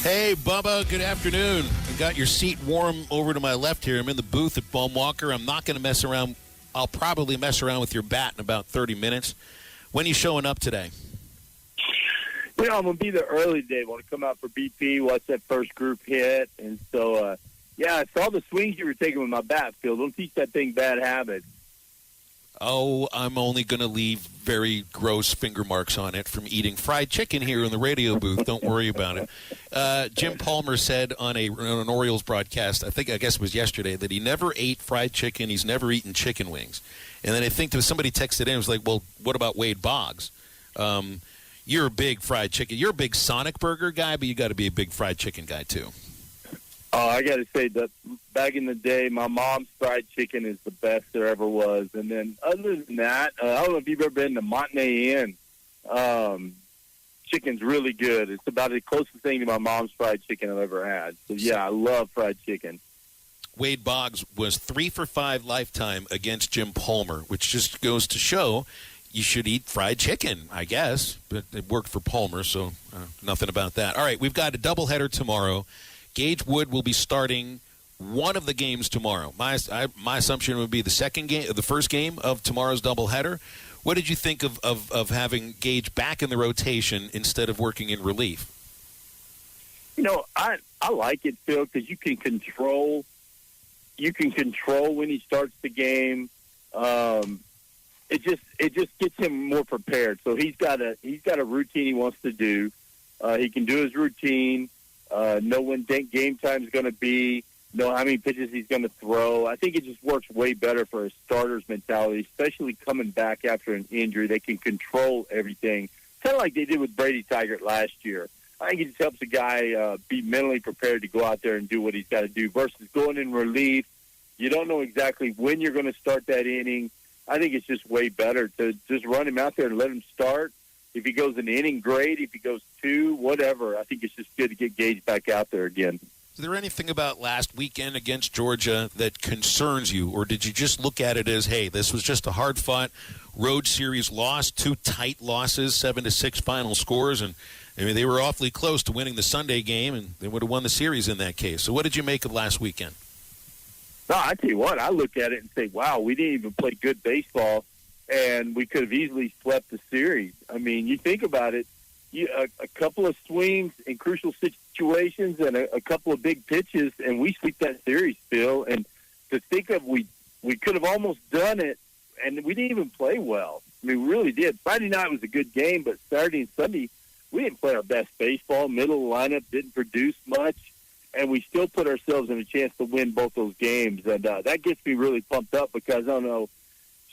Hey, Bubba, good afternoon. I got your seat warm over to my left here. I'm in the booth at Bum Walker. I'm not going to mess around. I'll probably mess around with your bat in about 30 minutes. When are you showing up today? You know, I'm going to be there early today. I want to come out for BP, watch that first group hit. And so, I saw the swings you were taking with my bat, Phil. Don't teach that thing bad habits. Oh, I'm only going to leave very gross finger marks on it from eating fried chicken here in the radio booth. Don't worry about it. Jim Palmer said on an Orioles broadcast, I guess it was yesterday, that he never ate fried chicken. He's never eaten chicken wings. And then I think there was somebody texted in and was like, well, what about Wade Boggs? You're a big fried chicken. You're a big Sonic burger guy, but you got to be a big fried chicken guy, too. Oh, I got to say that back in the day, my mom's fried chicken is the best there ever was. And then other than that, I don't know if you've ever been to Montenay Inn. Chicken's really good. It's about the closest thing to my mom's fried chicken I've ever had. So, yeah, I love fried chicken. Wade Boggs was 3 for 5 lifetime against Jim Palmer, which just goes to show you should eat fried chicken, I guess. But it worked for Palmer, so nothing about that. All right, we've got a doubleheader tomorrow. Gage Wood will be starting one of the games tomorrow. My assumption would be the first game of tomorrow's doubleheader. What did you think of having Gage back in the rotation instead of working in relief? You know, I like it, Phil, because you can control when he starts the game. It just gets him more prepared. So he's got a routine he wants to do. He can do his routine. Know when game time is going to be, know how many pitches he's going to throw. I think it just works way better for a starter's mentality, especially coming back after an injury. They can control everything, kind of like they did with Brady Tigert last year. I think it just helps a guy be mentally prepared to go out there and do what he's got to do versus going in relief. You don't know exactly when you're going to start that inning. I think it's just way better to just run him out there and let him start. If he goes an inning, great. If he goes 2, whatever. I think it's just good to get Gage back out there again. Is there anything about last weekend against Georgia that concerns you, or did you just look at it as, hey, this was just a hard-fought road series loss, 2 tight losses, 7-6 final scores, and I mean they were awfully close to winning the Sunday game, and they would have won the series in that case. So what did you make of last weekend? No, I tell you what, I look at it and say, wow, we didn't even play good baseball, and we could have easily swept the series. I mean, you think about it, a couple of swings in crucial situations and a couple of big pitches, and we sweep that series, Phil. And to think of we could have almost done it, and we didn't even play well. I mean, we really did. Friday night was a good game, but Saturday and Sunday, we didn't play our best baseball. Middle lineup didn't produce much, and we still put ourselves in a chance to win both those games. And that gets me really pumped up because, I don't know,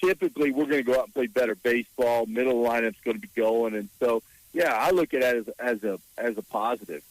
typically we're going to go out and play better baseball. Middle lineup's going to be going. And so, yeah, I look at it as a positive.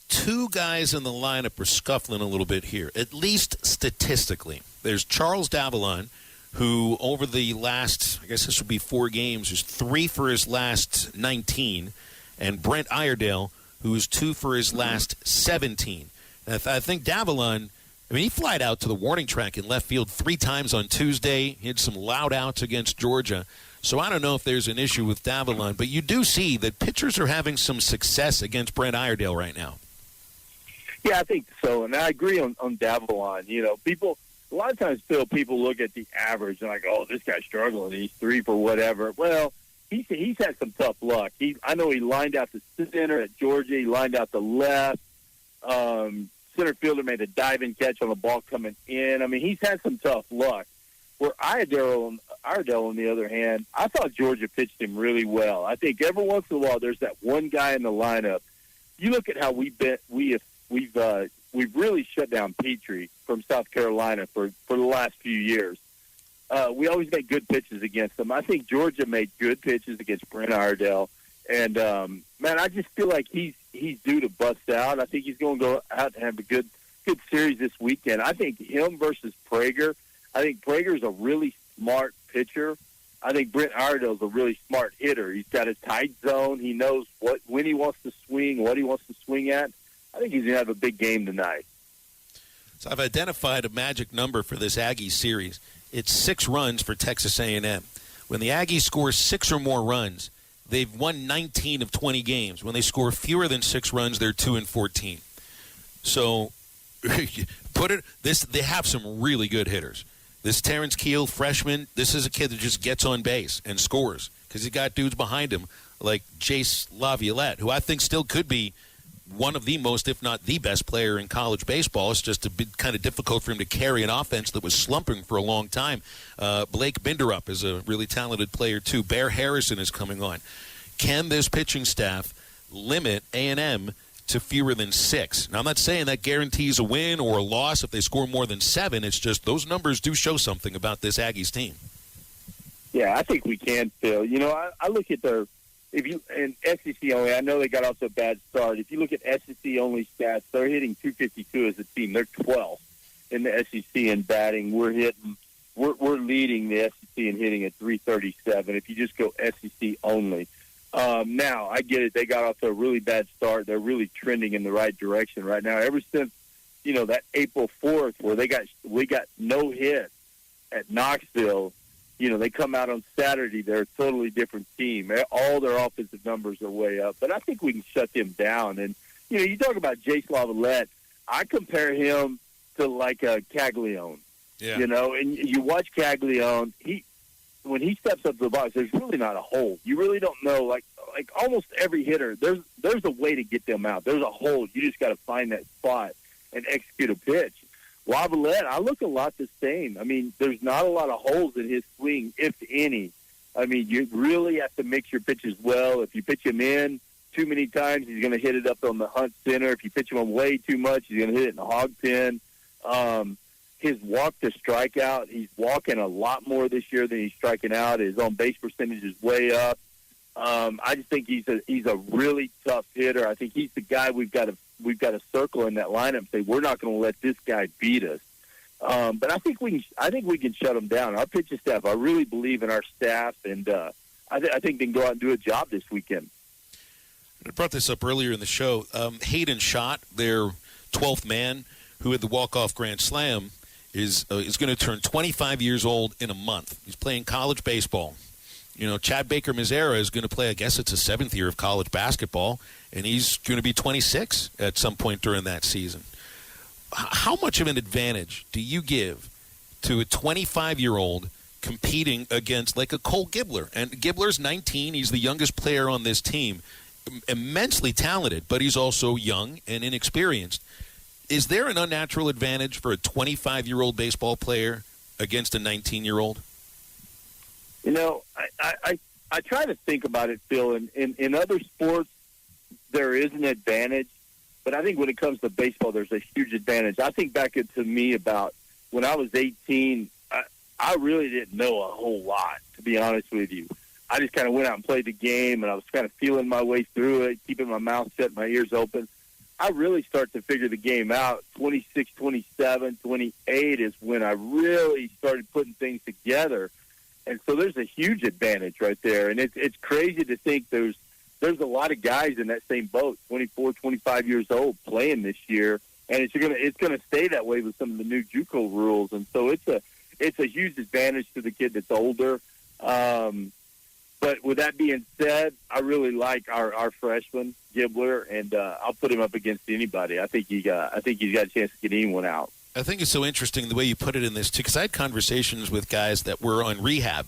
2 guys in the lineup are scuffling a little bit here, at least statistically. There's Charles Davalon, who over the last, I guess this would be 4 games, is 3 for his last 19, and Brent Iredale, who is 2 for his last 17. And I think Davalon, I mean, he flied out to the warning track in left field 3 times on Tuesday. He had some loud outs against Georgia. So I don't know if there's an issue with Davalon, but you do see that pitchers are having some success against Brent Iredale right now. Yeah, I think so, and I agree on Davalon. You know, a lot of times, Phil, people look at the average and like, oh, this guy's struggling. He's 3 for whatever. Well, he's had some tough luck. I know he lined out the center at Georgia. He lined out the left. Center fielder made a diving catch on the ball coming in. I mean, he's had some tough luck. Where Iredale, on the other hand, I thought Georgia pitched him really well. I think every once in a while there's that one guy in the lineup. You look at how we've really shut down Petrie from South Carolina for the last few years. We always make good pitches against them. I think Georgia made good pitches against Brent Iredale. And, man, I just feel like he's due to bust out. I think he's going to go out and have a good series this weekend. I think him versus Prager. I think Prager's a really smart pitcher. I think Brent Iredale's a really smart hitter. He's got a tight zone. He knows when he wants to swing, what he wants to swing at. I think he's going to have a big game tonight. So I've identified a magic number for this Aggies series. It's 6 runs for Texas A&M. When the Aggies score 6 or more runs, they've won 19 of 20 games. When they score fewer than 6 runs, they're 2-14. So they have some really good hitters. This Terrence Keel, freshman, this is a kid that just gets on base and scores because he got dudes behind him like Jace Laviolette, who I think still could be one of the most, if not the best player in college baseball. It's just kind of difficult for him to carry an offense that was slumping for a long time. Blake Binderup is a really talented player, too. Bear Harrison is coming on. Can this pitching staff limit A&M to fewer than 6? Now, I'm not saying that guarantees a win or a loss if they score more than 7. It's just those numbers do show something about this Aggies team. Yeah, I think we can, Phil. You know, I look at their – if you and SEC only, I know they got off to a bad start. If you look at SEC only stats, they're hitting 252 as a team. They're 12th in the SEC in batting. We're leading the SEC in hitting at 337. If you just go SEC only, now I get it. They got off to a really bad start. They're really trending in the right direction right now. Ever since that April 4th where we got no hits at Knoxville. They come out on Saturday, they're a totally different team. All their offensive numbers are way up. But I think we can shut them down. And, you talk about Jace Laviolette. I compare him to like a Caglione. Yeah. And you watch Caglione, when he steps up to the box, there's really not a hole. You really don't know. Like almost every hitter, there's a way to get them out. There's a hole. You just got to find that spot and execute a pitch. Laviolette, I look a lot the same. I mean, there's not a lot of holes in his swing, if any. I mean, you really have to mix your pitches well. If you pitch him in too many times, he's going to hit it up on the hunt center. If you pitch him way too much, he's going to hit it in the hog pen. His walk to strikeout, he's walking a lot more this year than he's striking out. His on-base percentage is way up. I just think he's a really tough hitter. I think he's the guy we've got to circle in that lineup and say they we're not going to let this guy beat us. But I think we can shut him down. Our pitching staff, I really believe in our staff, and I think they can go out and do a job this weekend. I brought this up earlier in the show. Hayden Schott, their 12th man, who had the walk-off grand slam, is going to turn 25 years old in a month. He's playing college baseball. Chad Baker-Mazara is going to play, I guess it's his 7th year of college basketball, and he's going to be 26 at some point during that season. How much of an advantage do you give to a 25-year-old competing against like a Cole Gibbler? And Gibbler's 19. He's the youngest player on this team. Immensely talented, but he's also young and inexperienced. Is there an unnatural advantage for a 25-year-old baseball player against a 19-year-old? I try to think about it, Phil. In other sports, there is an advantage, but I think when it comes to baseball, there's a huge advantage. I think back to me about when I was 18, I really didn't know a whole lot, to be honest with you. I just kind of went out and played the game, and I was kind of feeling my way through it, keeping my mouth shut, my ears open. I really start to figure the game out. 26, 27, 28 is when I really started putting things together. And so there's a huge advantage right there. And it's crazy to think there's a lot of guys in that same boat, 24, 25 years old, playing this year. And it's gonna stay that way with some of the new JUCO rules. And so it's a huge advantage to the kid that's older. But with that being said, I really like our freshman Gibbler, and I'll put him up against anybody. I think he's got a chance to get anyone out. I think it's so interesting the way you put it in this, too, because I had conversations with guys that were on rehab,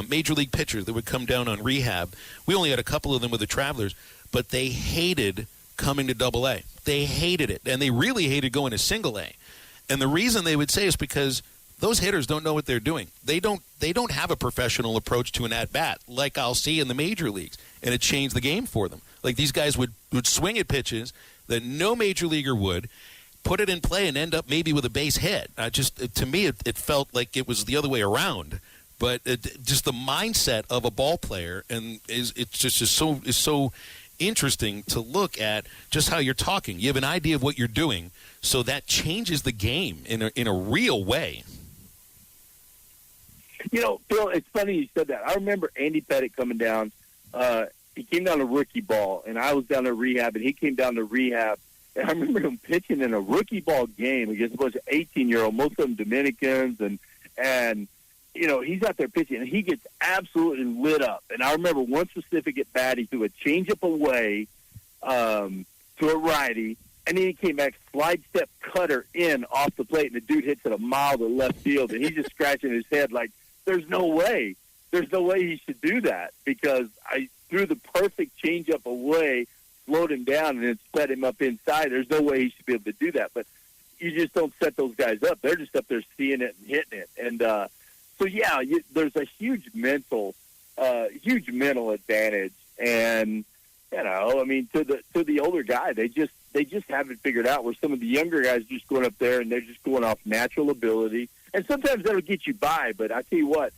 major league pitchers that would come down on rehab. We only had a couple of them with the Travelers, but they hated coming to Double-A. They hated it, and they really hated going to Single-A. And the reason they would say is because those hitters don't know what they're doing. They don't have a professional approach to an at-bat like I'll see in the major leagues, and it changed the game for them. Like these guys would swing at pitches that no major leaguer would, put it in play and end up maybe with a base hit. To me, it felt like it was the other way around. But just the mindset of a ball player, and is so interesting to look at just how you're talking. You have an idea of what you're doing, so that changes the game in a real way. Phil, it's funny you said that. I remember Andy Pettit coming down. He came down to rookie ball, and I was down to rehab, and he came down to rehab. And I remember him pitching in a rookie ball game against a bunch of 18-year-olds, most of them Dominicans, and he's out there pitching, and he gets absolutely lit up. And I remember one specific at bat, he threw a changeup away to a righty, and then he came back, slide step cutter in off the plate, and the dude hits it a mile to left field, and he's just scratching his head like, there's no way he should do that, because I threw the perfect changeup away, slowed him down, and then set him up inside. There's no way he should be able to do that. But you just don't set those guys up. They're just up there seeing it and hitting it. And so, yeah, there's a huge mental advantage. And, I mean, to the older guy, they just haven't figured out, where some of the younger guys are just going up there and they're just going off natural ability. And sometimes that'll get you by. But I tell you what,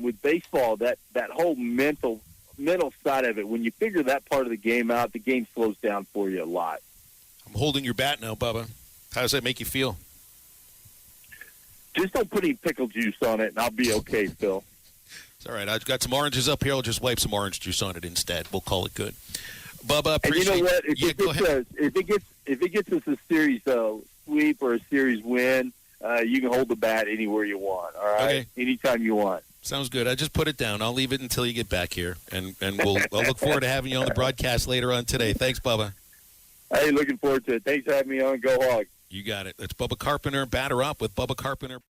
with baseball, that whole mental side of it, when you figure that part of the game out, the game slows down for you a lot. I'm holding your bat now, Bubba. How does that make you feel? Just don't put any pickle juice on it, and I'll be okay, Phil. It's all right. I've got some oranges up here. I'll just wipe some orange juice on it instead. We'll call it good. Bubba, appreciate it. And you know what? If it gets us a series sweep or a series win, you can hold the bat anywhere you want, all right? Okay. Anytime you want. Sounds good. I just put it down. I'll leave it until you get back here, and I'll look forward to having you on the broadcast later on today. Thanks, Bubba. Hey, looking forward to it. Thanks for having me on. Go Hogs. You got it. That's Bubba Carpenter. Batter up with Bubba Carpenter.